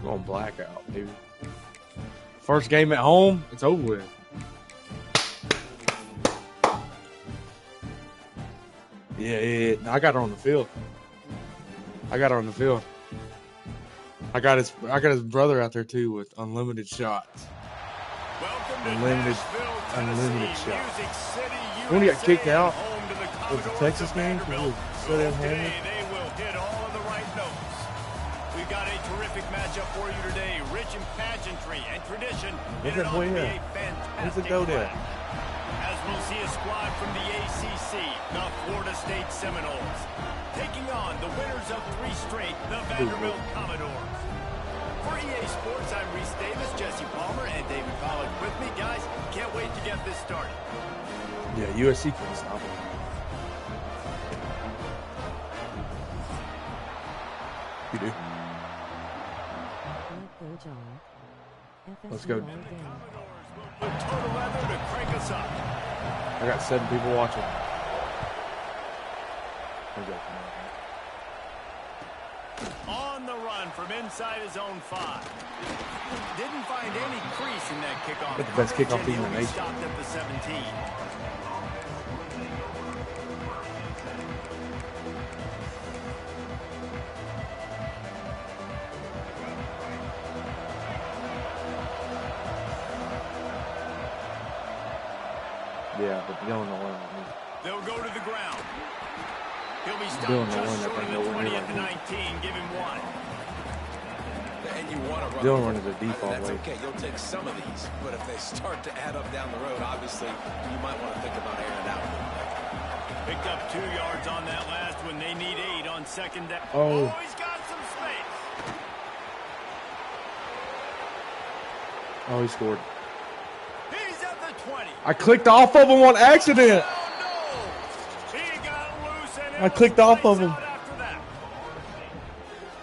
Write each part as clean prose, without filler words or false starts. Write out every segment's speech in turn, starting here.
On blackout, baby. First game at home, it's over with. Yeah. I got her on the field. I got his brother out there too with unlimited shots. Unlimited shots. When he got kicked out with the Texas game, he was so damn hammered. They will hit all of the right notes. We've got a terrific matchup for you today. Rich in pageantry and tradition. Look at boy here. Where's the go there? As we'll see a squad from the ACC, the Florida State Seminoles, taking on the winners of 3 straight, the Vanderbilt Commodores. For EA Sports, I'm Reese Davis, Jesse Palmer, and David Pollack with me. Guys, can't wait to get this started. Yeah, USC couldn't stop him. You do. Let's go. Total weather to crank us up. I got 7 people watching. On the run from inside his own 5. Didn't find any crease in that kickoff. That's the best kickoff team in the nation. Stopped at the 17. Yeah, but Dylan will win. They'll go to the ground. He'll be stopped Dylan will just win. short of the Nowhere 20 near at the like 19. Give him 1. And you want to run. Dylan running the default That's way. okay. You'll take some of these, but if they start to add up down the road, obviously you might want to think about airing it out. Picked up 2 yards on that last one. They need 8 on second down. Oh. He's got some space. Oh, he scored. He's at the 20. I clicked off of him on accident. Oh, no. He got loose and I clicked off of him. after that.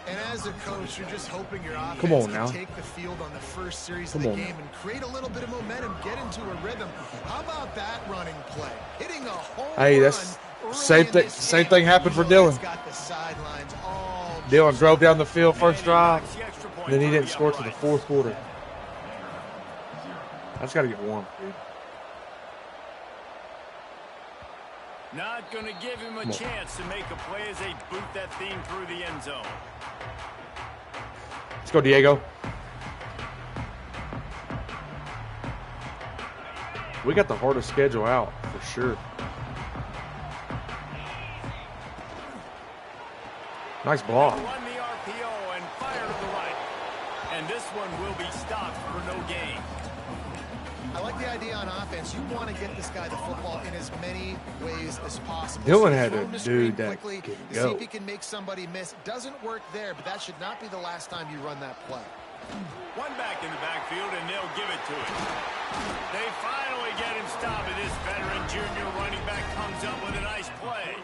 And as a coach, you're just hoping your offense Come on now. can take the field on the first series Come of the on game now. and create a little bit of momentum, get into a rhythm. How about that running play? Hitting a home Hey, run that's early same in thing. this Same game. thing happened for You know Dylan. it's got the sidelines all Dylan drove down the field first drive, Knocks the extra point then he through didn't the score till the uprights. 4th quarter. I just got to get warm. Not going to give him a Come on. chance to make a play as they boot that thing through the end zone. Let's go, Diego. We got the hardest schedule out for sure. Nice block. Run the RPO and fire to the right. And this one will be stopped for no gain. I like the idea on offense. You want to get this guy the football in as many ways as possible. Dylan So had throw a him to screen dude that quickly could to go. see if he can make somebody miss. Doesn't work there, but that should not be the last time you run that play. One back in the backfield, and they'll give it to him. They finally get him stopped, and this veteran junior running back comes up with a nice play.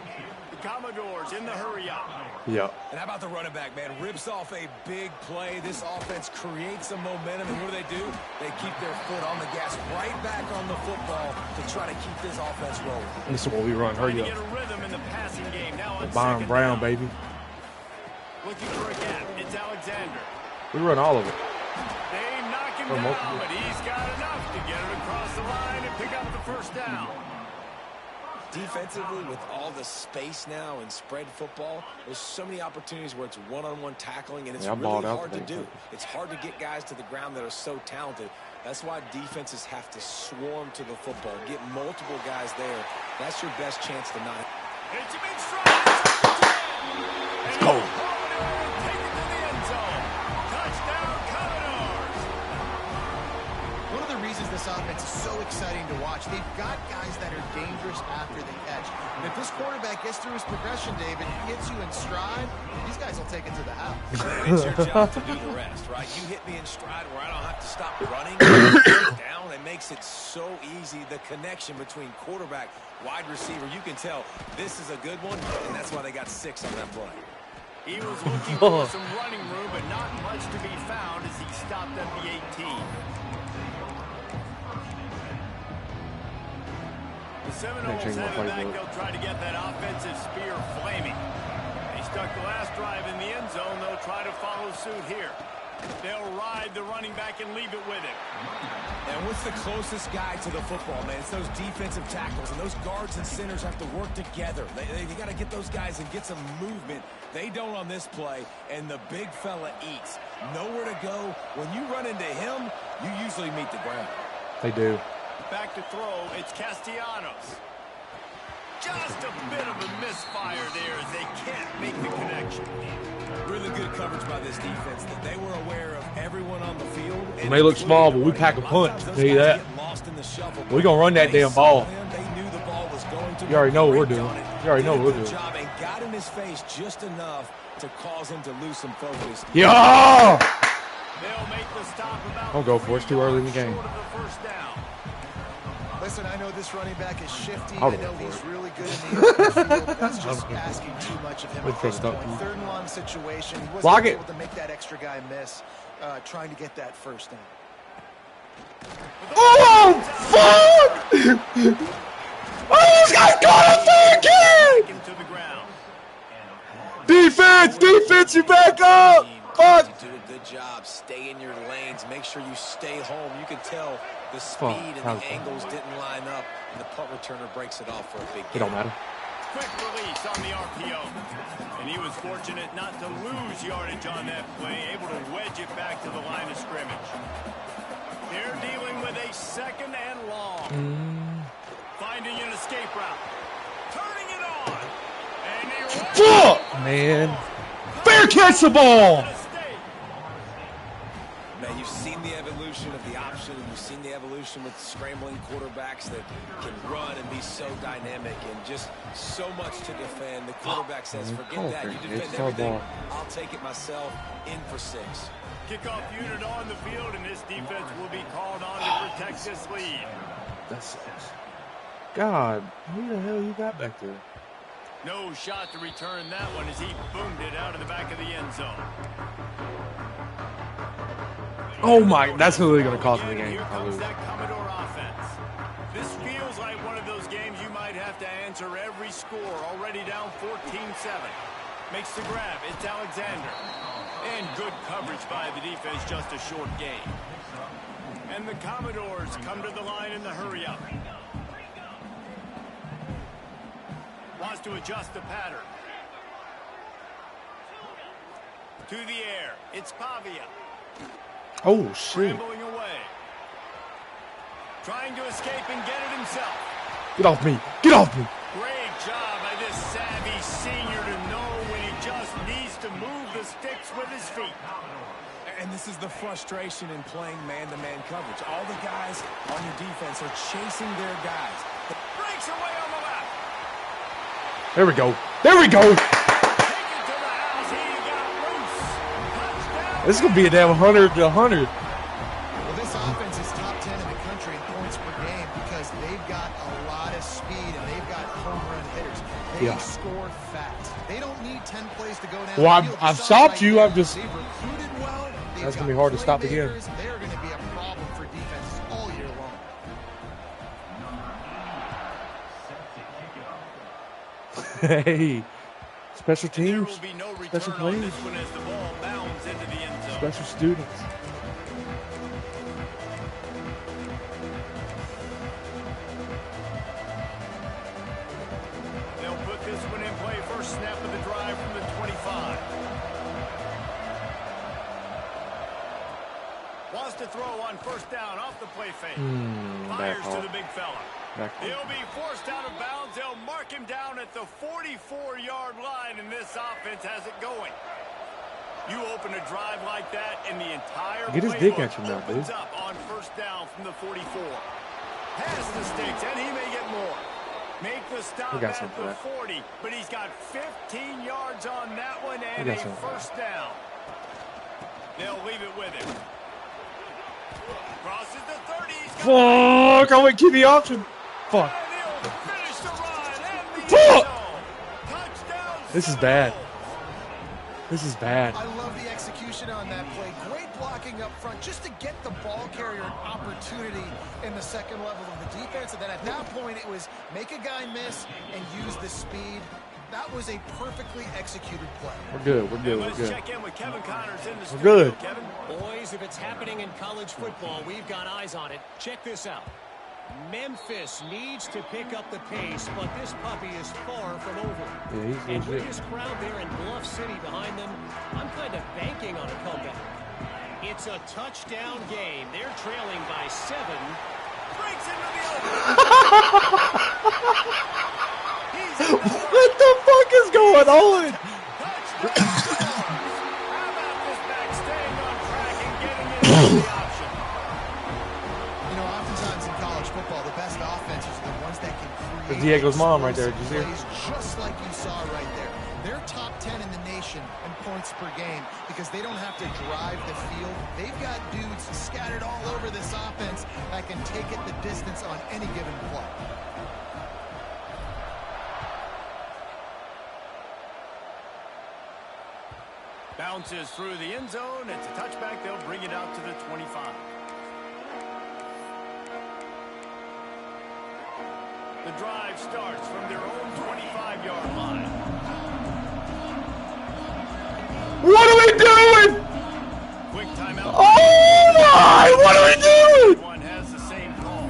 The Commodores in the hurry-up. Yeah. And how about the running back, man? Rips off a big play. This offense creates some momentum, and what do? They keep their foot on the gas, right back on the football to try to keep this offense rolling. This is what we run. Trying Hurry to get up. a rhythm in the passing game. Now on Byron second Brown, down. baby. Looking for a gap. It's Alexander. We run all of it. They knock him Or down, multiple. but he's got enough to get it across the line and pick up the first down. Defensively, with all the space now and spread football, there's so many opportunities where it's one-on-one tackling, and it's Yeah, I balled really out hard to today. do. It's hard to get guys to the ground that are so talented. That's why defenses have to swarm to the football, get multiple guys there. That's your best chance to not. It's a big strike. Let's go. Take it to the end zone. Touchdown, Commodores. One of the reasons this offense is so exciting to watch, they've got guys that are dangerous after the catch. And if this quarterback gets through his progression, David, hits you in stride, these guys will take it to the house. It's your job to do the rest, right? You hit me in stride where I don't have to stop running. Down, it makes it so easy. The connection between quarterback, wide receiver, you can tell this is a good one, and that's why they got 6 on that play. He was looking for some running room, but not much to be found as he stopped at the 18. The Seminoles change my have it back. playbook. They'll try to get that offensive spear flaming. They stuck the last drive in the end zone. They'll try to follow suit here. They'll ride the running back and leave it with him. And what's the closest guy to the football, man? It's those defensive tackles, and those guards and centers have to work together. They got to get those guys and get some movement. They don't on this play, and the big fella eats. Nowhere to go. When you run into him, you usually meet the ground. They do. Back to throw, it's Castellanos. Just a bit of a misfire there as they can't make the connection. Really good coverage by this defense. That they were aware of everyone on the field. It may look small, but we pack a punch. I'll tell you that. We're going to run that damn ball. You already know what we're doing. You already know what we're doing. And got in his face just enough to cause him to lose some focus. Yeah! They'll make the stop about Don't go for it. It's too early in the game. Listen, I know this running back is shifty. I know he's really good in the open field. That's just asking too much of him. Third and long situation. He wasn't able to make that extra guy miss, trying to get that first down. Oh, fuck! Oh, this guy got a fucking! Defense, you back up! Fuck! You do a good job. Stay in your lanes. Make sure you stay home. You can tell the speed and the angles didn't line up, and the punt returner breaks it off for a big gain. It don't matter. Quick release on the RPO. And he was fortunate not to lose yardage on that play, able to wedge it back to the line of scrimmage. They're dealing with a second and long. Finding an escape route. Turning it on. And he fuck, man. Fair catch the ball. Man, you've seen the evolution of the option, and you've seen the evolution with scrambling quarterbacks that can run and be so dynamic and just so much to defend. The quarterback says, forget that. You defend everything. I'll take it myself. In for 6. Kickoff unit on the field, and this defense will be called on to protect this lead. That sucks. God, who the hell you got back there? No shot to return that one as he boomed it out of the back of the end zone. Oh my, that's really going to cost me the game. Here comes that Commodore offense. This feels like one of those games you might have to answer every score. Already down 14-7. Makes the grab. It's Alexander. And good coverage by the defense, just a short gain. And the Commodores come to the line in the hurry-up. Wants to adjust the pattern. To the air. It's Pavia. Oh, shit. Scrambling away. Trying to escape and get it himself. Get off me. Get off me. Great job by this savvy senior to know when he just needs to move the sticks with his feet. And this is the frustration in playing man-to-man coverage. All the guys on your defense are chasing their guys. Breaks away on the left. There we go. There we go. This is going to be a damn 100 to 100. Well, this offense is top 10 in the country in points per game because they've got a lot of speed and they've got home run hitters. They score fast. They don't need 10 plays to go down. Well, I've stopped you. I've just... They've recruited well. That's going to be hard to stop again. They're going to be a problem for defenses all year long. Hey, special teams, special players, special students. They'll put this one in play. First snap of the drive from the 25. Wants to throw on first down off the play fake. Fires to the big fella. He'll be forced out of bounds. They'll mark him down at the 44-yard line, and this offense has it going. You open a drive like that, and the entire get his dick at you now, dude. Up on first down from the 44. Has the sticks, and he may get more. Make the stop at the 40, but he's got 15 yards on that one and a first down. They'll leave it with him. Crosses the 30. Fuck! I went keep the option. Fuck. Fuck! This is bad. This is bad. I love the execution on that play. Great blocking up front just to get the ball carrier an opportunity in the second level of the defense. And then at that point, it was make a guy miss and use the speed. That was a perfectly executed play. We're good. We're good. Let's We're good. check in with Kevin Connors in the We're studio. good. Kevin? Boys, if it's happening in college football, we've got eyes on it. Check this out. Memphis needs to pick up the pace, but this puppy is far from over. Yeah, he's and with legit. this crowd there in Bluff City behind them, I'm kind of banking on a comeback. It's a touchdown game. They're trailing by 7. Breaks into the open. What the fuck is going on? Touchdown scores. How about this back staying on track and getting into the option? You know, oftentimes in college football, the best offenses are the ones that can create There's Diego's mom right there. Did you see her? plays just like you saw right there. They're top 10 in the nation in points per game because they don't have to drive the field. They've got dudes scattered all over this offense that can take it the distance on any given play. Bounces through the end zone. It's a touchback. They'll bring it out to the 25. The drive starts from their own 25-yard line. What are we doing? Quick timeout. Oh my! What are we doing? One has the same call.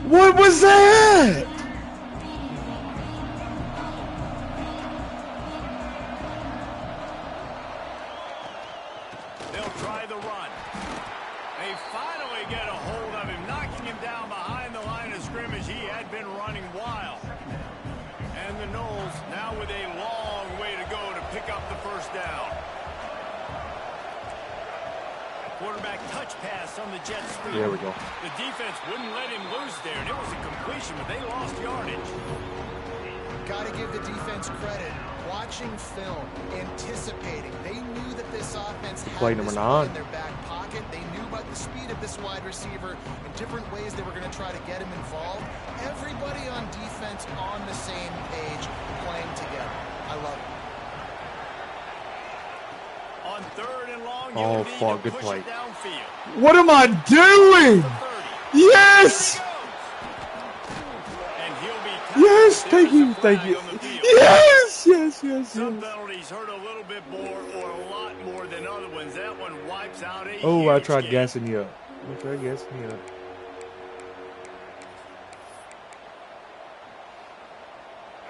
What was that? They'll try the run. They finally get a hold of him, knocking him down behind the line of scrimmage. He had been running wild. And the Noles now with a long way to go to pick up the first down. Quarterback touch pass on the jet sweep. There we go. The defense wouldn't let him loose there, and it was a completion, but they lost yardage. Got to give the defense credit. Watching film, anticipating. They knew that this offense had Play this number ball 9. in their back pocket. They knew about the speed of this wide receiver and different ways they were going to try to get him involved. Everybody on defense on the same page, playing together. I love it. On 3rd and long, Oh, you need fuck, to good push play. it downfield. What am I doing? 30. Yes! And he'll be Yes, tackled. thank There's you, a thank flag you. on the field. Yes, yes, yes, Some yes. penalties hurt a little bit more or a lot more than other ones. That one wipes out a Oh, I huge tried game. gassing you up. I tried gassing you up.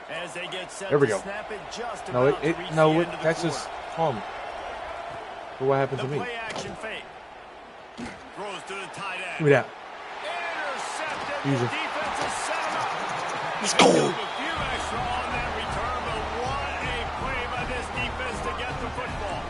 As they get set There we to go. snap it just No, about to reach the no, end of the that's quarter. just calm. But what happened The to me? play action fake. Throws to the tight end. Look at that. Intercepted. Easy. The defense has set him up. Let's Picked go. up a few extra on that return, but what a play by this defense to get the football.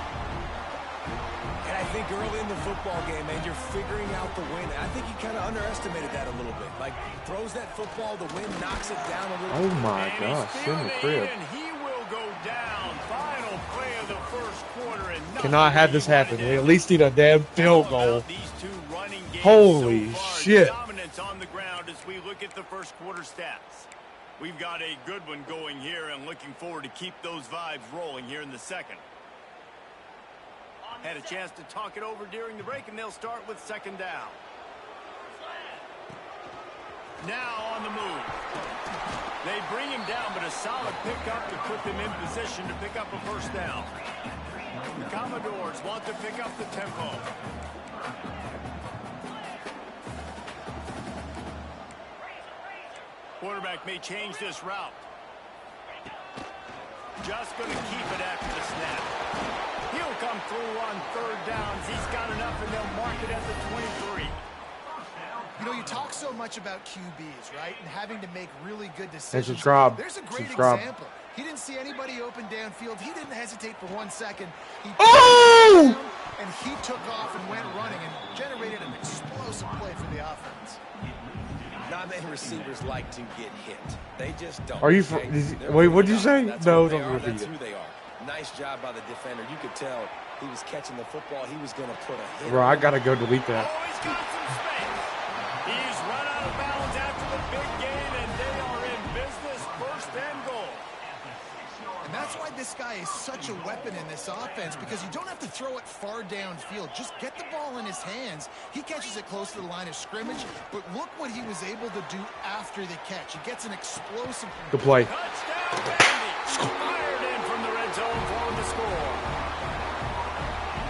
And I think early in the football game, man, you're figuring out the wind. I think he kind of underestimated that a little bit. Like, throws that football, the wind knocks it down a little Oh bit. my And gosh, he's in the feeling it, crib. and he will go down. Final play of the first quarter. And Cannot have this happen. We at least need a damn field goal. These two running games Holy so far. shit. Dominance on the ground as we look at the first quarter stats. We've got a good one going here and looking forward to keep those vibes rolling here in the second. Had a chance to talk it over during the break, and they'll start with second down. Now on the move. They bring him down, but a solid pickup to put them in position to pick up a first down. The Commodores want to pick up the tempo. Quarterback may change this route. Just going to keep it after the snap. He'll come through on 3rd downs. He's got enough, and they'll mark it at the 23. You know, you talk so much about QBs, right? And having to make really good decisions. And subscribe. There's a great Subscribe. example. He didn't see anybody open downfield. He didn't hesitate for 1 second. He Oh! and he took off and went running and generated an explosive play for the offense. Not many receivers like to get hit. They just don't. Are you okay? for- wait, what'd you say? That's No, what they don't are. repeat That's it. who they are. Nice job by the defender. You could tell he was catching the football. He was going to put a hit. Bro, I gotta go delete that. Oh, he's got some space. He's run out of bounds after the big gain, and they are in business. 1st and goal. And that's why this guy is such a weapon in this offense because you don't have to throw it far downfield. Just get the ball in his hands. He catches it close to the line of scrimmage, but look what he was able to do after the catch. He gets an explosive... Good play. Touchdown, Vandy. Fired in from the red zone for the score.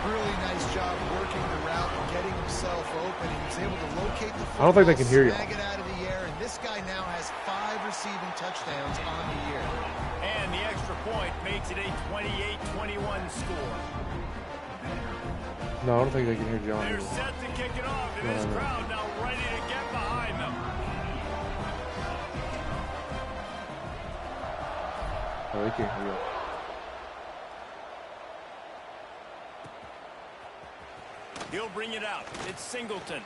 Really nice job working the route and getting himself open. He was able to locate the football, I don't think they can hear you. snag it out of the air, and this guy now has 5 receiving touchdowns on the year. And the extra point makes it a 28-21 score. No, I don't think they can hear John. They're set to kick it off, and this crowd now ready to get behind them. Oh, they can't hear you. He'll bring it out. It's Singleton.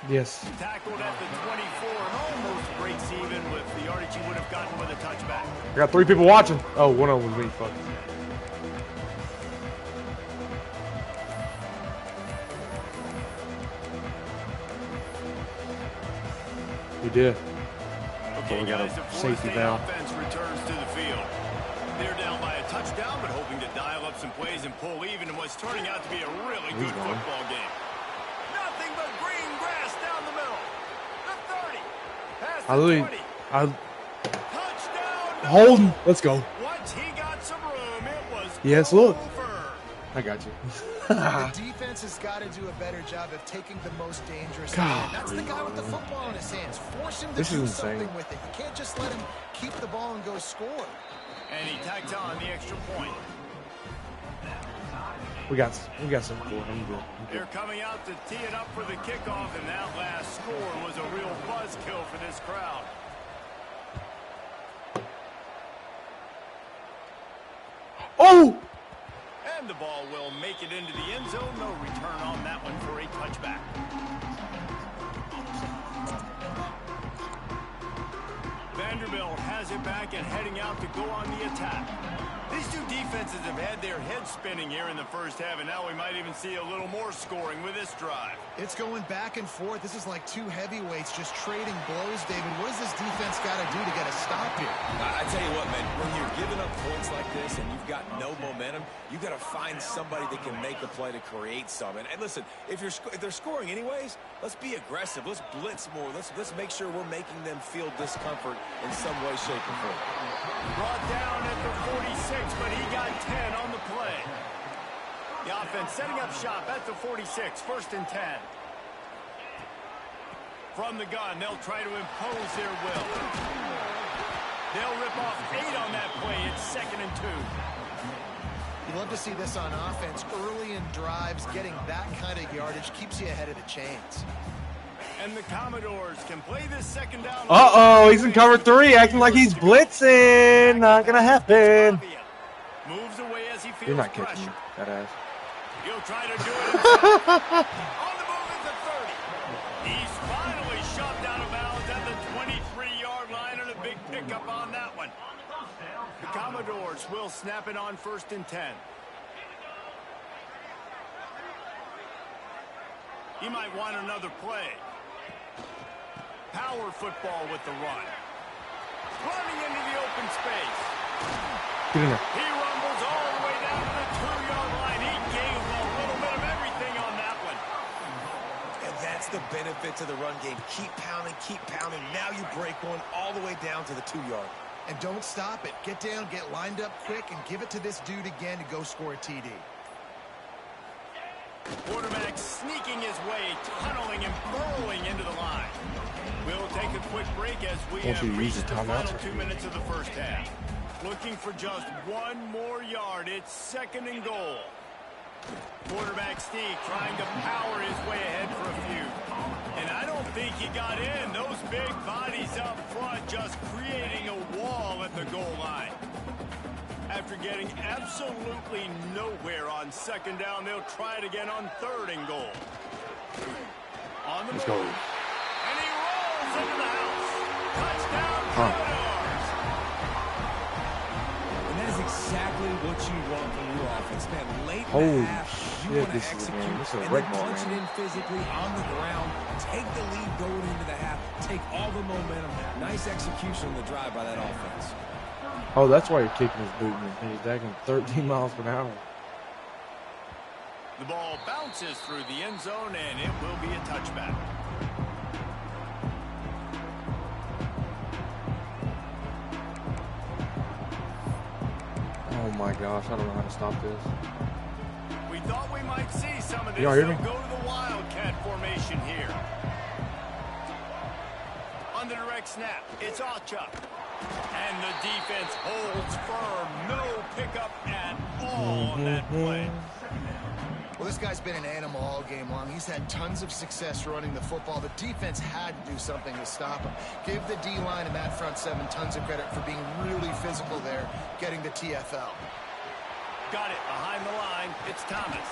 Yes. Tackled at the 24 and almost breaks even with the yardage he would have gotten with a touchback. I got 3 people watching. Oh, one of them was me. Fuck. You did. Okay, we got a guys, the safety Florida now. State offense returns to the field. They're down by a touchdown, but hoping to dial up some plays and pull even in what's turning out to be a really good football game. Nothing but green grass down the middle. The 30. Past the 20. Touchdown. Holden. Let's go. Once he got some room, it was Yes, look. over. I got you. The defense has got to do a better job of taking the most dangerous man. That's the guy with the football in his hands. Force him to do something with it. You can't just let him keep the ball and go score. And he tacked on the extra point. We got some for him. I'm good. They're coming out to tee it up for the kickoff, and that last score was a real buzzkill for this crowd. Oh! And the ball will make it into the end zone. No return on that one for a touchback. Vanderbilt has it back and heading out to go on the attack. These two defenses have had their heads spinning here in the first half, and now we might even see a little more scoring with this drive. It's going back and forth. This is like two heavyweights just trading blows, David. What does this defense got to do to get a stop here? I tell you what, man, when you're giving up points like this and you've got no momentum, you got to find somebody that can make a play to create some. And listen, if they're scoring anyways, let's be aggressive. Let's blitz more. Let's make sure we're making them feel discomfort in some way, shape, or form. Brought down at the 46, but he got 10 on the play. The offense setting up shop at the 46, 1st and 10. From the gun, they'll try to impose their will. They'll rip off 8 on that play. It's 2nd and 2. You love to see this on offense. Early in drives, getting that kind of yardage keeps you ahead of the chains. And the Commodores can play this 2nd down. Uh-oh, he's in cover 3, acting like he's blitzing. Not gonna happen. Moves away as he feels You're not catching pressure. me, that ass. He'll try to do it himself. On the move at the 30. He's finally shoved out of bounds at the 23-yard line, and a big pickup on that one. The Commodores will snap it on 1st and 10. He might want another play. Power football with the run. Running into the open space. Get in there. He rumbles all the way down to the 2-yard line. He gave a little bit of everything on that one. And that's the benefit to the run game. Keep pounding, keep pounding. Now you break one all the way down to the 2-yard. And don't stop it. Get down, get lined up quick, and give it to this dude again to go score a TD. Quarterback sneaking his way, tunneling and burrowing into the line. We'll take a quick break as we have reached the final 2 minutes of the first half. Looking for just one more yard. It's 2nd and goal. Quarterback Steve trying to power his way ahead for a few. And I don't think he got in. Those big bodies up front just creating a wall at the goal line. After getting absolutely nowhere on 2nd down, they'll try it again on 3rd and goal. On the move. And he rolls into the house. Touchdown, Commodores. And that is exactly what you want from your offense, man. Late in Holy the half, you shit, want to this is a execute game. This is a and red then ball punch it game. in physically on the ground. Take the lead going into the half. Take all the momentum. Nice execution on the drive by that offense. Oh, that's why you're kicking his boot. He's taking 13 miles per hour. The ball bounces through the end zone, and it will be a touchback. Oh my gosh, I don't know how to stop this. We thought we might see some of this. Y'all hear me? Go to the Wildcat formation here. On the direct snap, it's Ncaa. And the defense holds firm. No pickup at all on that play. Well, this guy's been an animal all game long. He's had tons of success running the football. The defense had to do something to stop him. Give the D-line and that front seven tons of credit for being really physical there, getting the TFL. Got it behind the line. It's Thomas.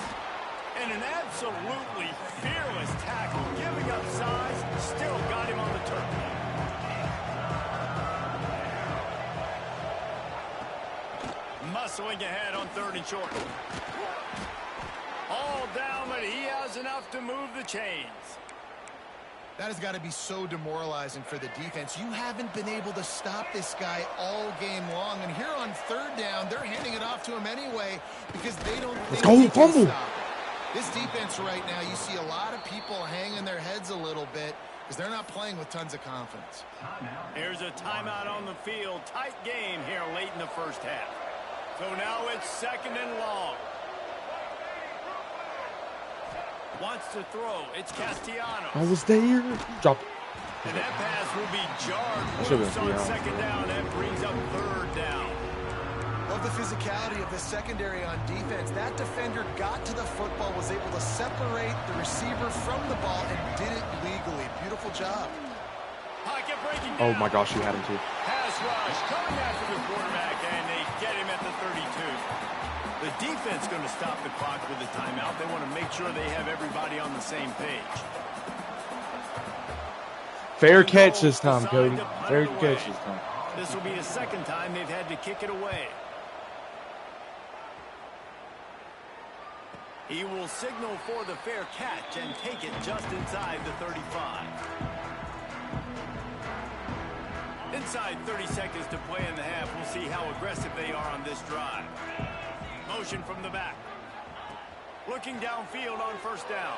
And an absolutely fearless tackle, giving up size, still got him on the turf. Muscling ahead on 3rd and short. All down, but he has enough to move the chains. That has got to be so demoralizing for the defense. You haven't been able to stop this guy all game long. And here on 3rd down, they're handing it off to him anyway because they don't think they can stop it. This defense right now, you see a lot of people hanging their heads a little bit because they're not playing with tons of confidence. Here's a timeout on the field. Tight game here late in the first half. So now it's 2nd and long. Wants to throw. It's Castellanos. I was there. Drop. And that pass will be jarred loose on 2nd down. That brings up 3rd down. Love the physicality of the secondary on defense. That defender got to the football, was able to separate the receiver from the ball, and did it legally. Beautiful job. Pocket breaking Oh down. my gosh, you had him too. Pass rush coming after the quarterback, and they get him at the 32. The defense going to stop the clock with a timeout. They want to make sure they have everybody on the same page. Fair catch this time, Cody. Fair catch this time. This will be the 2nd time they've had to kick it away. He will signal for the fair catch and take it just inside the 35. Inside 30 seconds to play in the half. We'll see how aggressive they are on this drive. Motion from the back. Looking downfield on 1st down.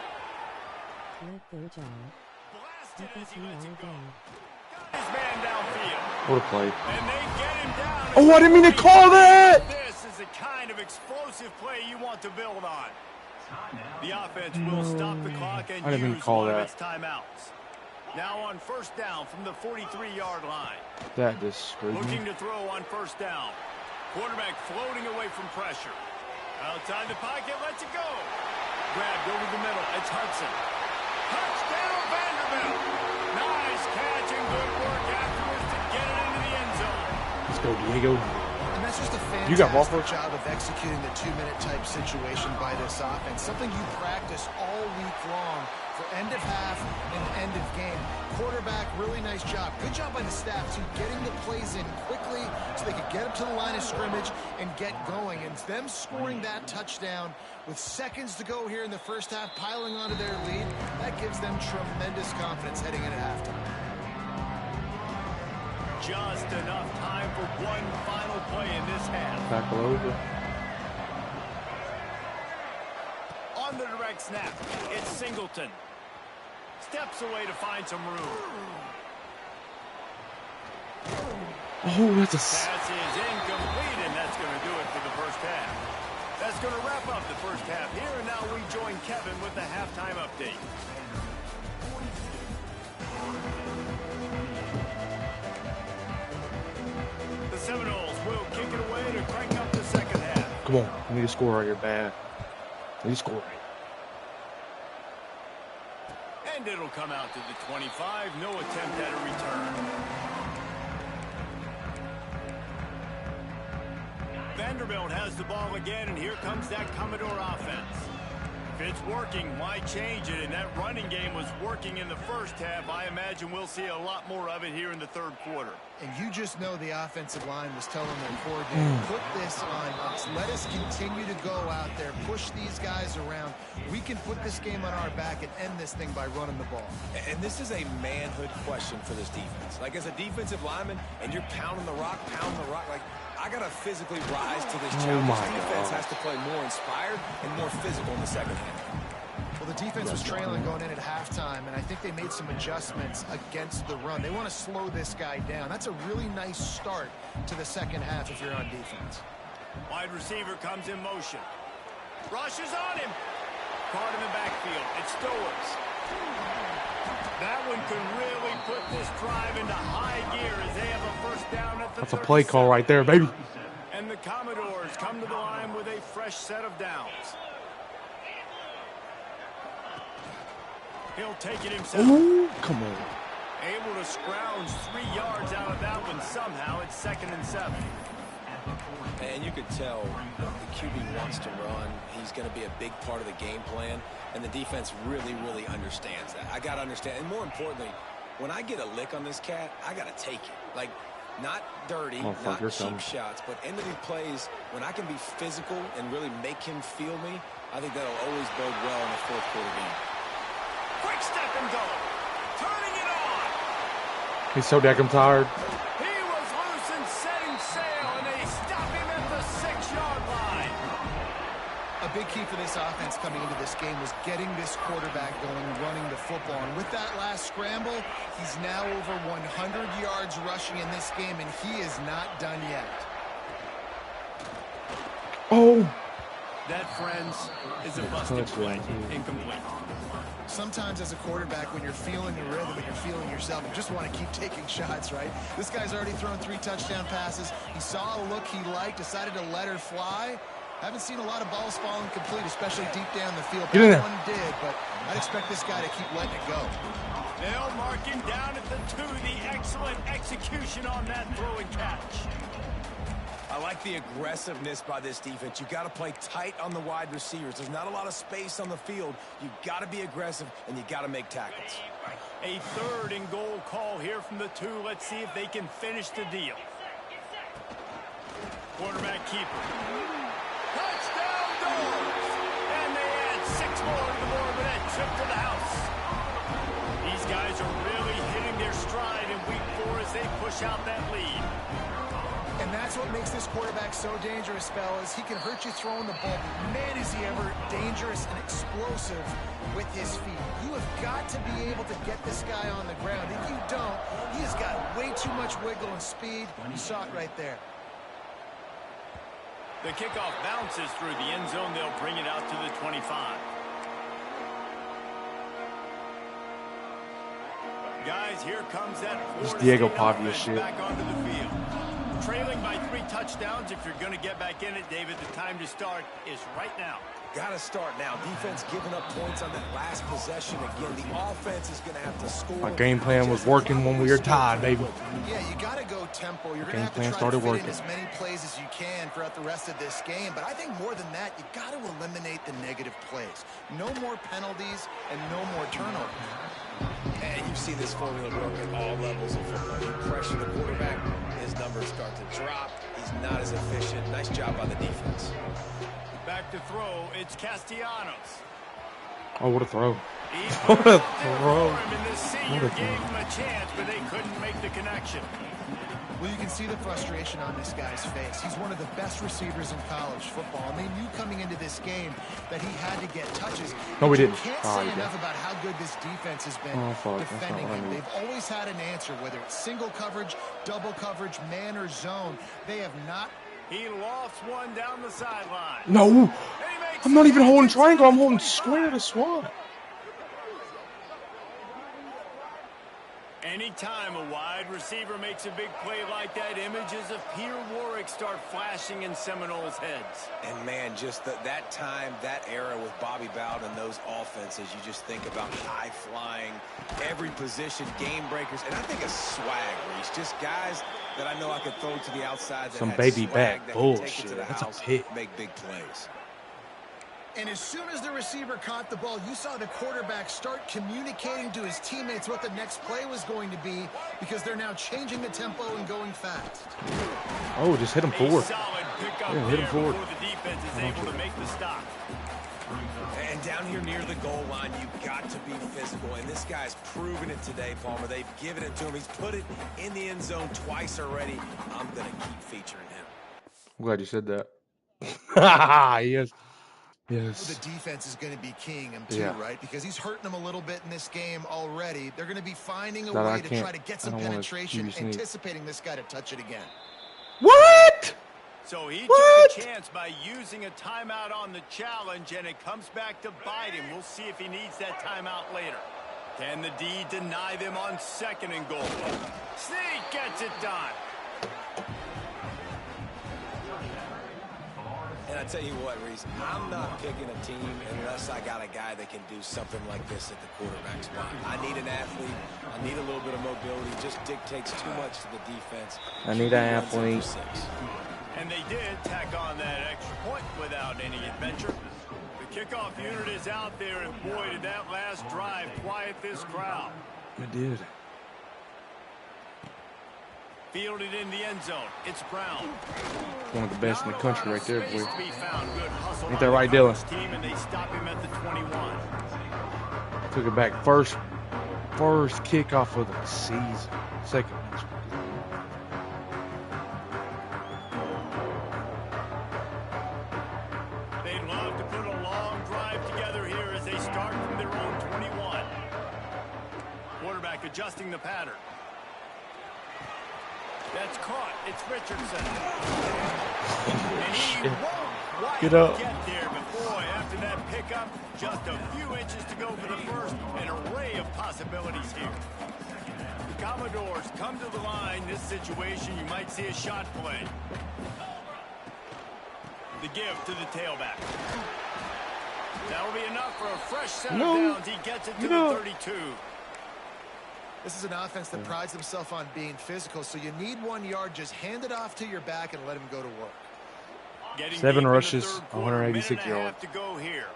Blasted as he lets it go. Got his man downfield. What a play. And they get him down. Oh, I didn't mean to call that. This is the kind of explosive play you want to build on. The offense will stop the clock and use one of its timeouts. Now on 1st down from the 43-yard line. That just screwed me. Looking to throw on 1st down. Quarterback floating away from pressure. Outside the pocket, lets it go. Grabbed over the middle. It's Hudson. Touchdown, Vanderbilt. Nice catch and good work afterwards to get it into the end zone. Let's go, Diego. And that's just a You got ball fantastic job of executing the 2-minute type situation by this offense. Something you practice all week long for end of half and end of game. Quarterback, really nice job. Good job by the staff, too, getting the plays in quickly so they could get up to the line of scrimmage and get going. And them scoring that touchdown with seconds to go here in the first half, piling onto their lead, that gives them tremendous confidence heading into halftime. Just enough time for one final play in this half. Tackle over. On the direct snap, it's Singleton. Steps away to find some room. Oh, that's a... Pass is incomplete, and that's going to do it for the first half. That's going to wrap up the first half here, and now we join Kevin with the halftime update. The Seminoles will kick it away to crank up the 2nd half. Come on, we need to score right here, bad. We need to score. And it'll come out to the 25. No attempt at a return. Vanderbilt has the ball again, and here comes that Commodore offense. it's working, why change it? And that running game was working in the first half. I imagine we'll see a lot more of it here in the third quarter. And you just know the offensive line was telling their coordinator, put this on us. Let us continue to go out there, push these guys around. We can put this game on our back and end this thing by running the ball. And this is a manhood question for this defense. Like, as a defensive lineman, and you're pounding the rock, like, I got to physically rise to this challenge. This defense has to play more inspired and more physical in the second half. Well, the defense was trailing going in at halftime, and I think they made some adjustments against the run. They want to slow this guy down. That's a really nice start to the second half if you're on defense. Wide receiver comes in motion. Rushes on him. Caught in the backfield. It's Stowers. That one could really put this drive into high gear as they have a first down at the 37. That's a play call right there, baby. And the Commodores come to the line with a fresh set of downs. He'll take it himself. Ooh, come on. Able to scrounge 3 yards out of that one somehow. It's 2nd and 7. And you could tell the QB wants to run. He's going to be a big part of the game plan. And the defense really, really understands that. I got to understand. And more importantly, when I get a lick on this cat, I got to take it. Like, not dirty, not cheap shots, but end of the plays, when I can be physical and really make him feel me, I think that'll always bode well in the fourth quarter game. Quick step and go. Turning it on. He's so damn tired. He was loose and setting sail, and they stop him at the 6-yard line. A big key for this offense coming into this game was getting this quarterback going, running the football. And with that last scramble, he's now over 100 yards rushing in this game, and he is not done yet. Oh. That, friends, is a busted play. Incomplete. Sometimes as a quarterback, when you're feeling the rhythm and you're feeling yourself, you just want to keep taking shots, right? This guy's already thrown 3 touchdown passes. He saw a look he liked, decided to let her fly. Haven't seen a lot of balls falling complete, especially deep down the field. That one did, but I'd expect this guy to keep letting it go. They'll mark him down at the 2. The excellent execution on that throw and catch. I like the aggressiveness by this defense. You got to play tight on the wide receivers. There's not a lot of space on the field. You got to be aggressive, and you got to make tackles. A 3rd and goal call here from the 2. Let's see if they can finish the deal. Quarterback keeper. Touchdown Dogs! And they add 6 more to the board with that trip to the house. These guys are really hitting their stride in week 4 as they push out that lead. And that's what makes this quarterback so dangerous, fellas. He can hurt you throwing the ball. Man, is he ever dangerous and explosive with his feet. You have got to be able to get this guy on the ground. If you don't, he has got way too much wiggle and speed. You saw it right there. The kickoff bounces through the end zone. They'll bring it out to the 25. Guys, here comes that Florida Diego State Pavia offense shit. back onto the field. Trailing by 3 touchdowns. If you're going to get back in it, David, the time to start is right now. Got to start now. Defense giving up points on that last possession. Again, the offense is going to have to score. My game plan was working when we were tied, baby. Yeah, you got to go tempo. You're going to have to try to fit in as many plays as you can throughout the rest of this game. But I think more than that, you got to eliminate the negative plays. No more penalties and no more turnovers. And you see this formula work at all levels of football. You pressure the quarterback, his numbers start to drop. He's not as efficient. Nice job by the defense. Back to throw, it's Castellanos. Oh, what a throw. What a throw. And the senior gave him a chance, but they couldn't make the connection. Well, you can see the frustration on this guy's face. He's one of the best receivers in college football, and they knew coming into this game that he had to get touches. No, we didn't. You can't say enough about how good this defense has been defending him. They've always had an answer, whether it's single coverage, double coverage, man or zone. They have not. He lofts one down the sideline. No, I'm not even holding triangle. I'm holding square to swap. Anytime a wide receiver makes a big play like that, images of Peter Warwick start flashing in Seminoles' heads. And, man, just that time, that era with Bobby Bowden and those offenses, you just think about high-flying, every position, game breakers, and I think a swag, Reese. Just guys that I know I could throw to the outside. That some had baby swag back that bullshit. Take it to the That's house, a pick. make big plays. And as soon as the receiver caught the ball, you saw the quarterback start communicating to his teammates what the next play was going to be because they're now changing the tempo and going fast. Oh, just hit him forward. Yeah, hit him forward. The defense is able to make the stop. And down here near the goal line, you've got to be physical. And this guy's proven it today, Palmer. They've given it to him. He's put it in the end zone twice already. I'm going to keep featuring him. I'm glad you said that. Yes. Yes. The defense is going to be keying him too, right? Because he's hurting them a little bit in this game already. They're going to be finding a way to try to get some penetration, anticipating this guy to touch it again. What? So he took a chance by using a timeout on the challenge, and it comes back to bite him. We'll see if he needs that timeout later. Can the D deny them on 2nd and goal? Sneak gets it done. And I tell you what, Reese, I'm not picking a team unless I got a guy that can do something like this at the quarterback spot. I need an athlete. I need a little bit of mobility. Just dictates too much to the defense. I need an athlete. And they did tack on that extra point without any adventure. The kickoff unit is out there, and boy, did that last drive quiet this crowd. It did. Fielded in the end zone. It's Brown. One of the best in the country right there, boy. Ain't that right, Dylan? And they stop him at the 21. Took it back. First kickoff of the season. Second. They'd love to put a long drive together here as they start from their own 21. Quarterback adjusting the pattern. That's caught. It's Richardson. And he won't get up. Get there, but boy, after that pickup, just a few inches to go for the first. An array of possibilities here. The Commodores come to the line. This situation, you might see a shot play. The give to the tailback. That'll be enough for a fresh set of downs. He gets it to the 32. This is an offense that prides themselves on being physical, so you need 1 yard. Just hand it off to your back and let him go to work. 7 rushes, 186 yards. To go here.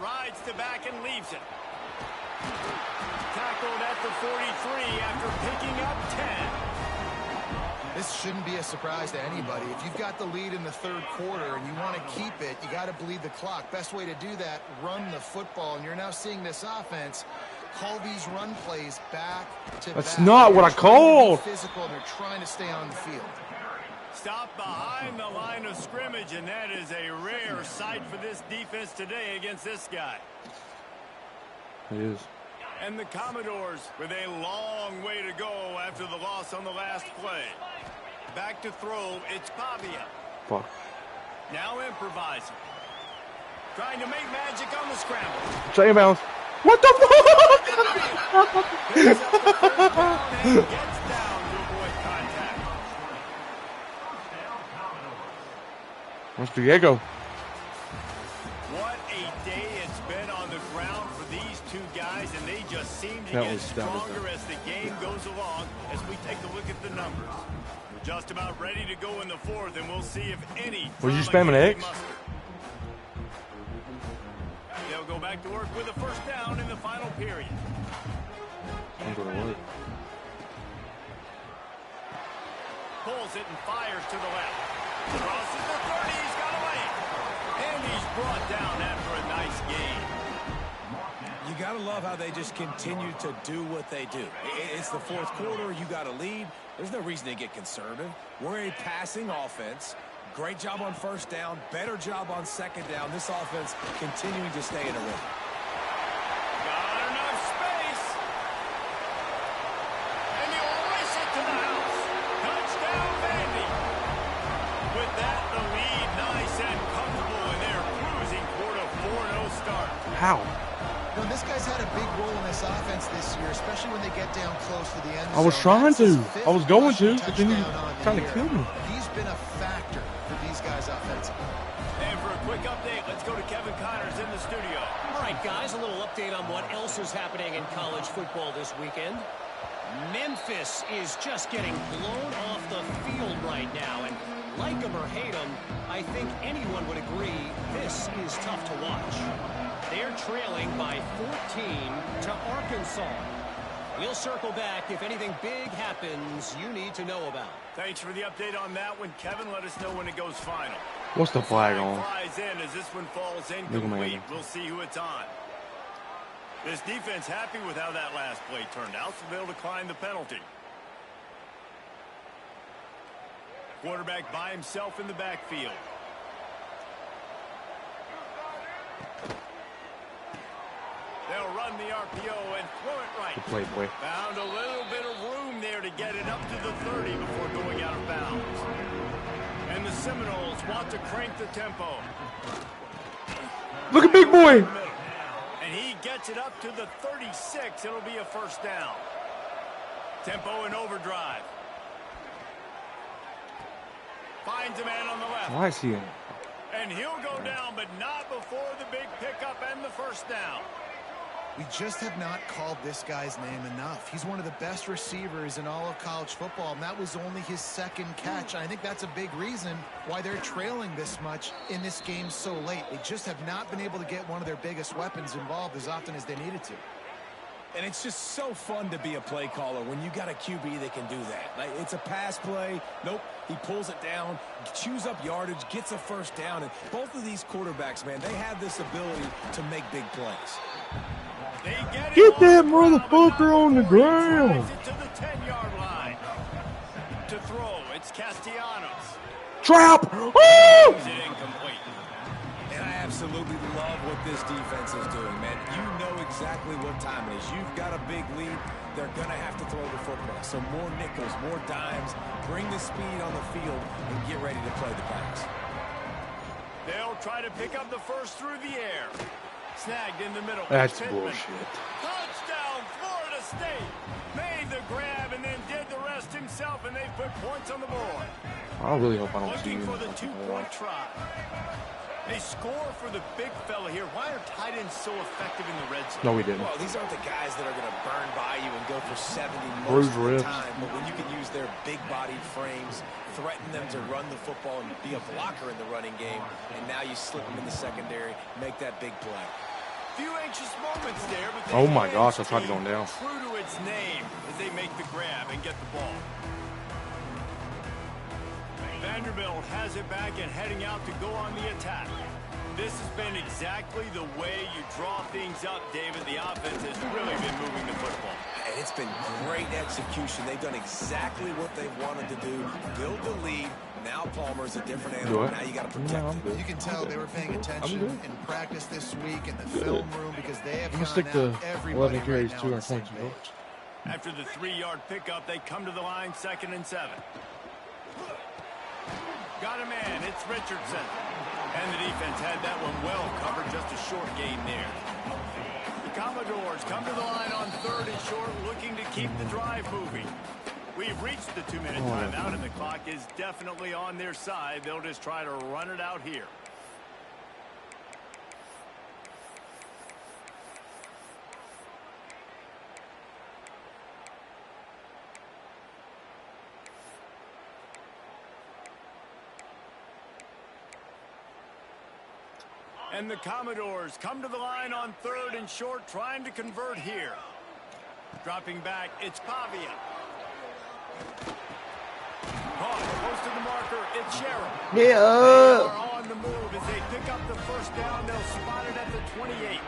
Rides the back and leaves it. Tackled at the 43 after picking up 10. This shouldn't be a surprise to anybody. If you've got the lead in the 3rd quarter and you want to keep it, you got to bleed the clock. Best way to do that, run the football. And you're now seeing this offense call these run plays back to back. That's not what I called. Physical, and they're trying to stay on the field. Stop behind the line of scrimmage, and that is a rare sight for this defense today against this guy. It is. And the Commodores with a long way to go after the loss on the last play. Back to throw, it's Pavia. Fuck. Now improvising. Trying to make magic on the scramble. Stay in bounds. What the fuck? Picks up the first down and gets down to avoid contact. Where's Diego? What a day it's been on the ground for these two guys, and they just seem to get stronger as the game goes along as we take a look at the numbers. We're just about ready to go in the 4th, and we'll see if any. Were you spamming X? They'll go back to work with a first down in the final period. I'm going to work. Pulls it and fires to the left. Crosses the 30, he's got away. And he's brought down after a nice gain. You got to love how they just continue to do what they do. It's the 4th quarter. You got a lead. There's no reason to get conservative. We're a passing offense. Great job on first down. Better job on second down. This offense continuing to stay in a rhythm. Got enough space. And he'll race it to the house. Touchdown, Vandy. With that, the lead nice and comfortable in their cruising toward a 4-0 start. How? You know, this guy's had a big role in this offense this year, especially when they get down close to the end zone. I was trying to. I was going to, but then you trying to kill me. He's been a factor for these guys offensively. And for a quick update, let's go to Kevin Connors in the studio. All right, guys, a little update on what else is happening in college football this weekend. Memphis is just getting blown off the field right now, and Like him or hate him, I think anyone would agree this is tough to watch. They're trailing by 14 to Arkansas. We'll circle back if anything big happens you need to know about. Thanks for the update on that one, Kevin. Let us know when it goes final. What's the flag on? Flies in as this one falls incomplete. We'll see who it's on. This defense happy with how that last play turned out, so they'll decline the penalty. Quarterback by himself in the backfield. They'll run the RPO and throw it right. Good play, boy. Found a little bit of room there to get it up to the 30 before going out of bounds. And the Seminoles want to crank the tempo. Look at big boy. And he gets it up to the 36. It'll be a first down. Tempo and overdrive. Finds a man on the left. Why is he in? And he'll go down, but not before the big pickup and the first down. We just have not called this guy's name enough. He's one of the best receivers in all of college football, and that was only his second catch. I think that's a big reason why they're trailing this much in this game so late. They just have not been able to get one of their biggest weapons involved as often as they needed to. And it's just so fun to be a play caller when you got a QB that can do that. Like, it's a pass play. Nope, he pulls it down, chews up yardage, gets a first down. And both of these quarterbacks, man, they have this ability to make big plays. Get that motherfucker on the ground. To the 10-yard line. To throw, it's Castellanos. Trap. Is it incomplete? And I absolutely love what this defense is doing, man. You know exactly what time it is. You've got a big lead. They're going to have to throw the football. So more nickels, more dimes. Bring the speed on the field and get ready to play the pass. They'll try to pick up the first through the air. Snagged in the middle. That's Pittman. bullshit. Touchdown, Florida State. Made the grab and then did the rest himself, and they put points on the board. I really hope I don't see Looking you. for the two-point try. They score for the big fella here. Why are tight ends so effective in the red zone? No, we didn't. Well, these aren't the guys that are going to burn by you and go for 70 Bruised most of the ribs. time. But when you can use their big-bodied frames, threaten them to run the football and be a blocker in the running game, and now you slip them in the secondary, make that big play. Few anxious moments there, but Oh my gosh, I tried to go down. True to its name as they make the grab and get the ball. Vanderbilt has it back and heading out to go on the attack. This has been exactly the way you draw things up, David. The offense has really been moving the football. And it's been great execution. They've done exactly what they wanted to do. Build the lead. Now Palmer's a different animal. Now you got to protect him. You can tell they were paying attention in practice this week in the film room because they have stick to 11 carries, right now on the same 222 page. After the 3-yard pickup, they come to the line, 2nd and 7. Got a man, it's Richardson. And the defense had that one well covered, just a short gain there. The Commodores come to the line on 3rd and short, looking to keep the drive moving. We've reached the 2-minute timeout, and the clock is definitely on their side. They'll just try to run it out here. And the Commodores come to the line on 3rd and short, trying to convert here. Dropping back, it's Pavia. Close to the marker, it's Sheriff. They are on the move as they pick up the first down. They'll spot it at the 28.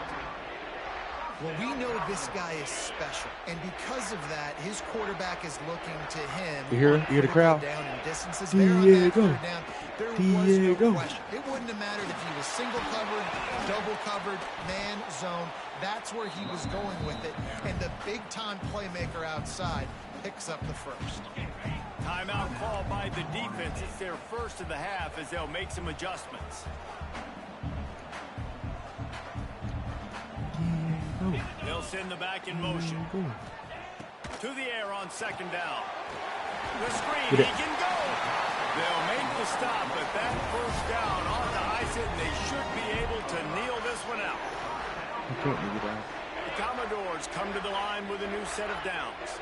Well, we know this guy is special, and because of that, his quarterback is looking to him. You hear the crowd? Down in distances. Diego. Down. There was no question. It wouldn't have mattered if he was single covered, double covered, man zone. That's where he was going with it, and the big-time playmaker outside picks up the first. Timeout call by the defense. It's their first of the half as they'll make some adjustments. They'll send the back in motion. To the air on 2nd down. The screen, he can go. They'll make the stop, but that first down on the ice it, and they should be able to kneel this one out. The Commodores come to the line with a new set of downs.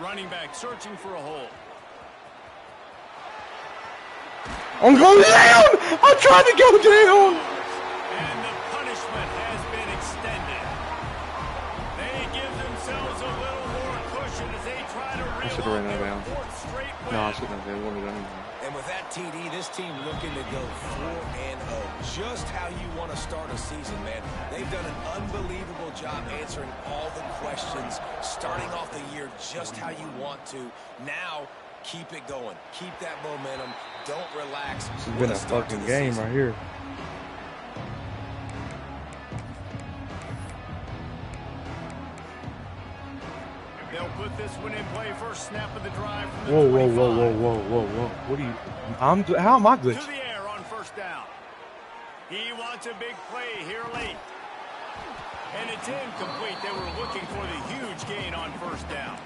Running back searching for a hole. I'm going down! I'm trying to go down! And the punishment has been extended. They give themselves a little more cushion as they try to reel off their fourth straight win. No, I shouldn't have done it. And with that TD, this team looking to go 4-0. Just how you want to start a season, man. They've done an unbelievable job answering all the questions, starting off the year just how you want to. Now, keep it going. Keep that momentum. Don't relax. This has been a fucking game right here. They'll put this one in play first snap of the drive from the Whoa, 25. whoa. What are you? How am I glitching? To the air on first down. He wants a big play here late. And it's incomplete. They were looking for the huge gain on first down.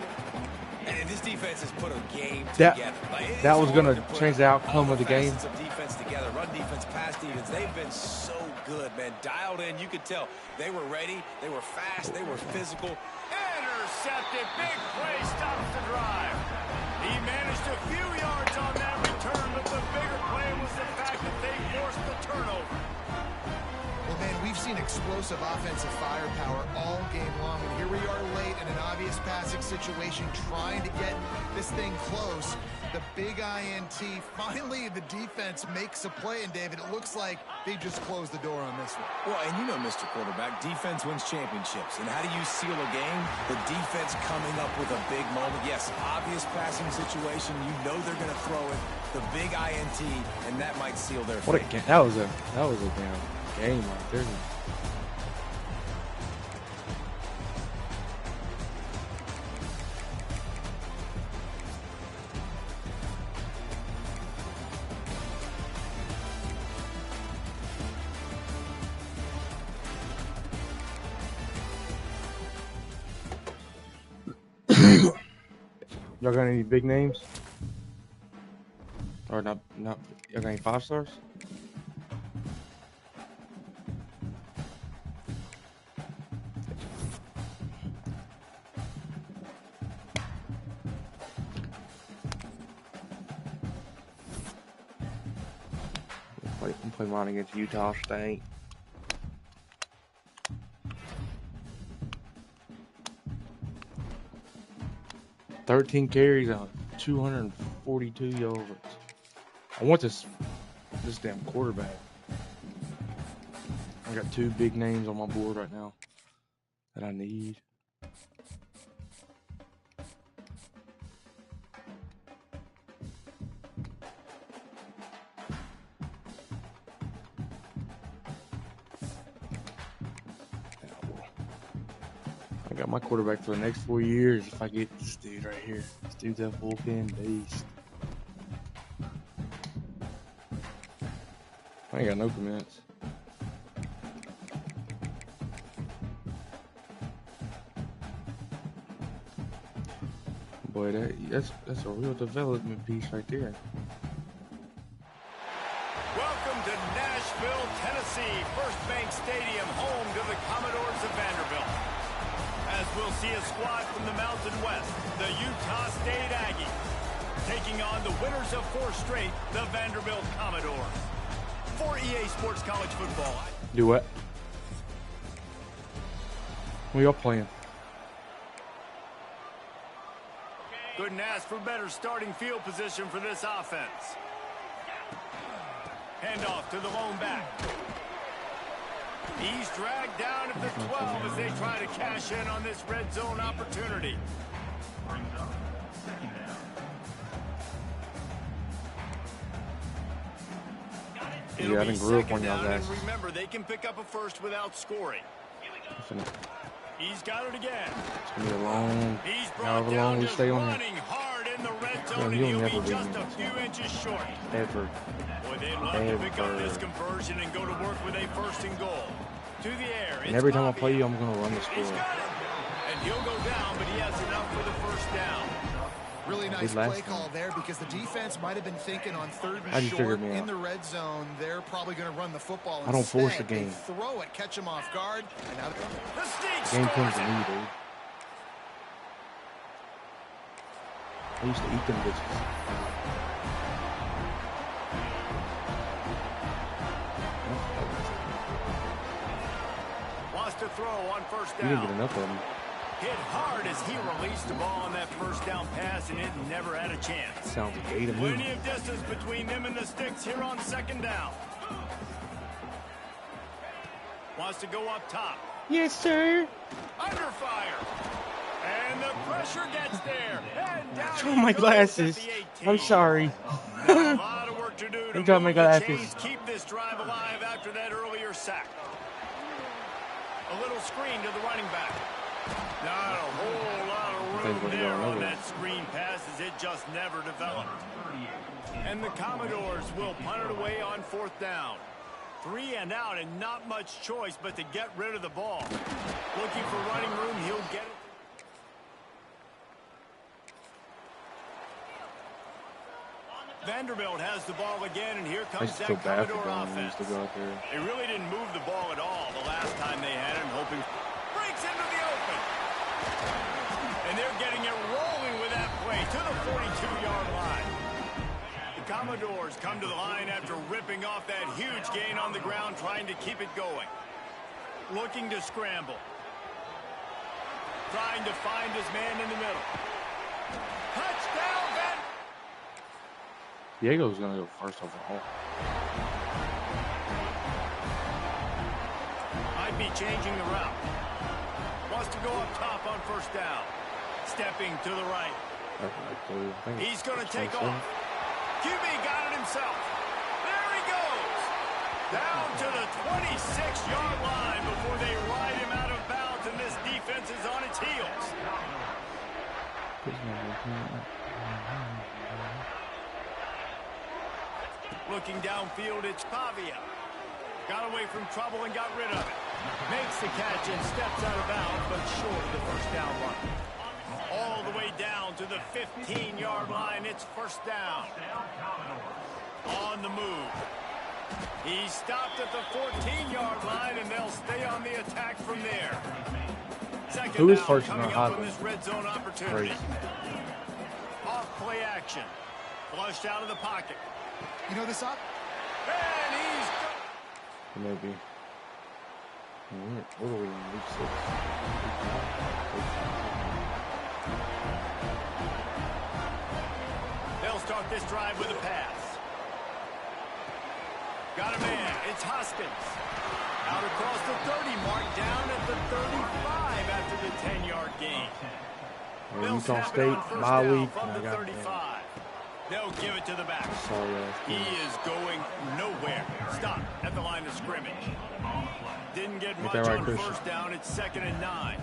And this defense has put a game That together. was going to change the outcome of the game. Of defense together, run defense, pass defense. They've been so good, man. Dialed in. You could tell they were ready. They were fast. They were physical. Intercepted. Big play stops the drive. He managed a few yards on that return, but the bigger play was the fact that they forced the turnover. Well, man, we've seen explosive offensive firepower all game long, and here we are late in an obvious passing situation trying to get this thing close. The big INT, finally the defense makes a play, and David, it looks like they just closed the door on this one. Well, and you know, Mr. Quarterback, defense wins championships. And how do you seal a game? The defense coming up with a big moment. Yes, obvious passing situation. You know they're going to throw it. The big INT, and that might seal their What a fate. game. That was a damn game right there. Y'all got any big names? Or not y'all got any 5 stars? I'm playing mine against Utah State. $13 carries on 242 yards. I want this damn quarterback. I got 2 big names on my board right now that I need. I got my quarterback for the next 4 years if I get this dude right here. This dude's a fucking beast. I ain't got no commits. Boy, that's a real development piece right there. Welcome to Nashville, Tennessee, First Bank Stadium, home to the Commodores of Vanderbilt. As we'll see a squad from the Mountain West, the Utah State Aggies, taking on the winners of 4 straight, the Vanderbilt Commodores. For EA Sports College Football. Do what? Who y'all playing? Couldn't ask for better starting field position for this offense. Handoff to the lone back. He's dragged down at the 12 as they try to cash in on this red zone opportunity. Yeah, I didn't grow up on y'all's ass. Remember, they can pick up a first without scoring. He's got it again. It's gonna be a long, however long we stay on here. Hard in the red zone, He'll and never he'll be beat just me. a few inches short. Ever. Boy, they'd love to pick up this conversion and go to work with a first and goal. To the air. And every time I play you, I'm gonna run the score. He's got it. And he'll go down, but he has enough for the first down. Really nice play call there because the defense might have been thinking on 3rd and short in the red zone. They're probably going to run the football instead. I don't force the game. They throw it, catch him off guard. And now the game comes to me, dude. I used to eat them bitches. Wants to throw on first down. You didn't get enough of them. Hit hard as he released the ball on that first down pass, and it never had a chance. Sounds like 8 of them. Plenty of distance between them and the sticks here on second down. Wants to go up top. Yes, sir. Under fire. And the pressure gets there. And down Oh, my glasses. I'm sorry. A lot of work to do to got my move the glasses. chains, keep this drive alive after that earlier sack. A little screen to the running back. Not a whole lot of room there on that screen pass as it just never developed. And the Commodores will punt it away on fourth down. 3 and out and not much choice but to get rid of the ball. Looking for running room, he'll get it. Vanderbilt has the ball again, and here comes that Commodore offense. They really didn't move the ball at all the last time they had it, hoping breaks into the open. And they're getting it rolling with that play to the 42-yard line. The Commodores come to the line after ripping off that huge gain on the ground, trying to keep it going. Looking to scramble. Trying to find his man in the middle. Touchdown, Vanderbilt! Diego's going to go first overall. Might be changing the route. Wants to go up top on first down. Stepping to the right. He's going to take off. QB got it himself. There he goes. Down to the 26-yard line before they ride him out of bounds, and this defense is on its heels. Looking downfield, it's Pavia. Got away from trouble and got rid of it. Makes the catch and steps out of bounds, but short of the first down line. All the way down to the 15-yard line. It's first down. On the move. He stopped at the 14-yard line, and they'll stay on the attack from there. Second Who is down first coming in up our on this red zone opportunity. Off play action. Flushed out of the pocket. You know this up? And he's... Maybe. What are we in week 6? They'll start this drive with a pass. Got a man. It's Hoskins. Out across the 30 mark, down at the 35 after the 10-yard gain. They'll snap it on first down from the 35. They'll give it to the back. He is going nowhere. Stop at the line of scrimmage. Didn't get much on first down. It's 2nd and 9.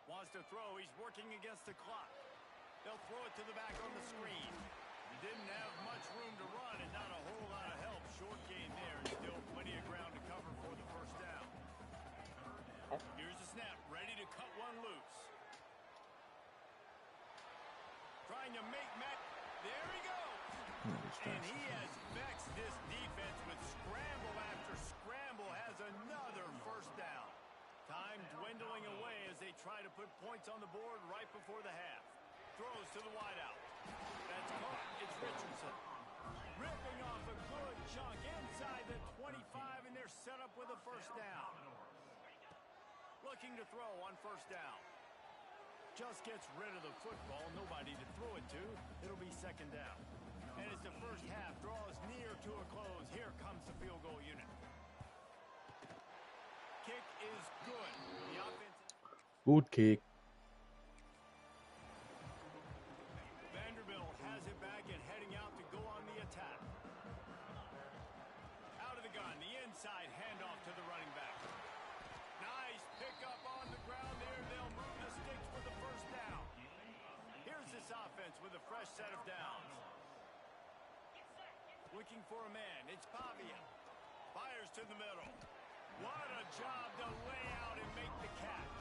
Wants to throw. He's working against the clock. They'll throw it to the back on the screen. Didn't have much room to run and not a whole lot of help. Short gain there and still plenty of ground to cover for the first down. Here's the snap. Ready to cut one loose. Trying to make Matt. There he goes. And he has vexed this defense with scramble after scramble. Has another first down. Time dwindling away as they try to put points on the board right before the half. Throws to the wideout. That's caught. It's Richardson. Ripping off a good chunk inside the 25, and they're set up with a first down. Looking to throw on first down. Just gets rid of the football. Nobody to throw it to. It'll be second down. And as the first half draws near to a close, here comes the field goal unit. Kick is good. The offense. Good kick. Vanderbilt has it back and heading out to go on the attack. Out of the gun, the inside handoff to the running back. Nice pickup on the ground there. They'll move the sticks for the first down. Here's this offense with a fresh set of downs. Looking for a man. It's Pavia. Fires to the middle. What a job to lay out and make the catch.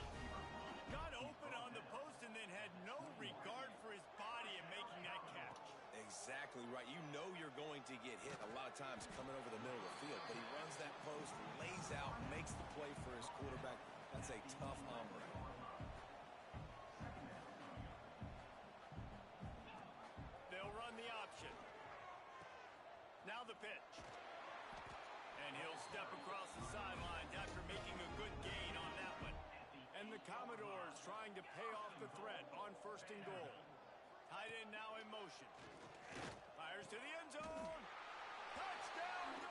Got open on the post and then had no regard for his body in making that catch. Exactly right. You know you're going to get hit a lot of times coming over the middle of the field, but he runs that post, lays out, makes the play for his quarterback. That's a tough hombre. They'll run the option. Now the pitch. And he'll step across the sidelines after making a good gain on that one. And the Commodores trying to pay off the threat on 1st and goal. Tight end now in motion. Fires to the end zone. Touchdown!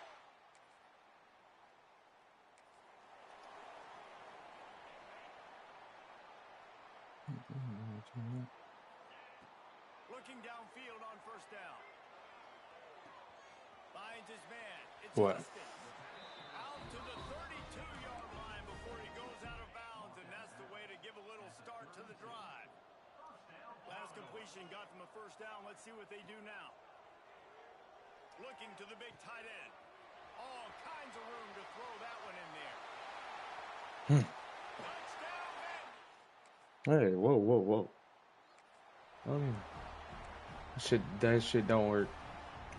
Looking downfield on 1st down. Finds his man. It's what? Austin. Out to the 32-yard line before he goes out of bounds, and that's the way to give a little start to the drive. Last completion got them a 1st down. Let's see what they do now. Looking to the big tight end. All kinds of room to throw that one in there. Touchdown, man. Hey, whoa. That shit don't work.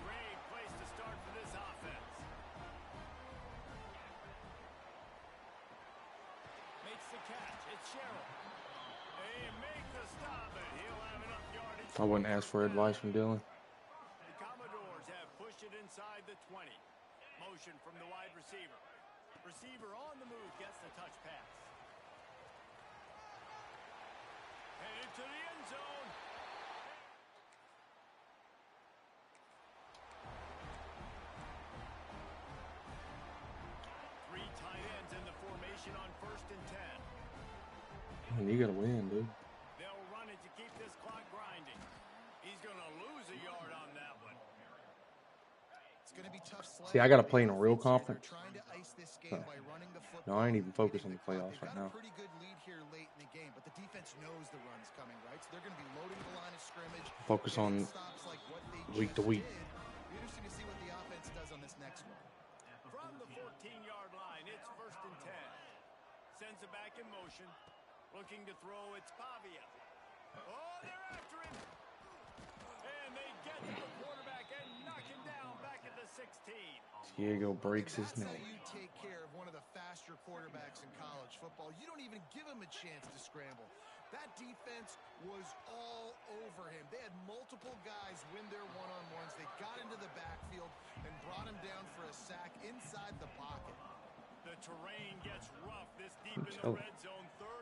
Great place to start for this offense. Makes the catch. It's Sherrill. They make the stop, but he'll have enough yardage. I wouldn't ask for advice from Dylan. The Commodores have pushed it inside the 20. Motion from the wide receiver. Receiver on the move gets the touch pass. Headed to the end zone. Three tight ends in the formation on 1st and 10. Man, you gotta win, dude. They'll run it to keep this clock grinding. He's going to lose a yard on that one. It's going to be tough. See, I gotta play in a real conference. Trying to ice this game by running the football. No, I ain't even focused on the playoffs right now. Pretty good lead here late in the game, but the defense knows the run's coming, right? So they're going to be loading the line of scrimmage. Focus on week to week. Be interesting to see what the offense does on this next one. From the 14-yard line, it's 1st and 10. Sends it back in motion. Looking to throw, it's Pavia. Oh, they're after him. And they get to the quarterback and knock him down back at the 16. Diego breaks his That's neck. how you take care of one of the faster quarterbacks in college football. You don't even give him a chance to scramble. That defense was all over him. They had multiple guys win their one-on-ones. They got into the backfield and brought him down for a sack inside the pocket. The terrain gets rough this deep in the red zone. 3rd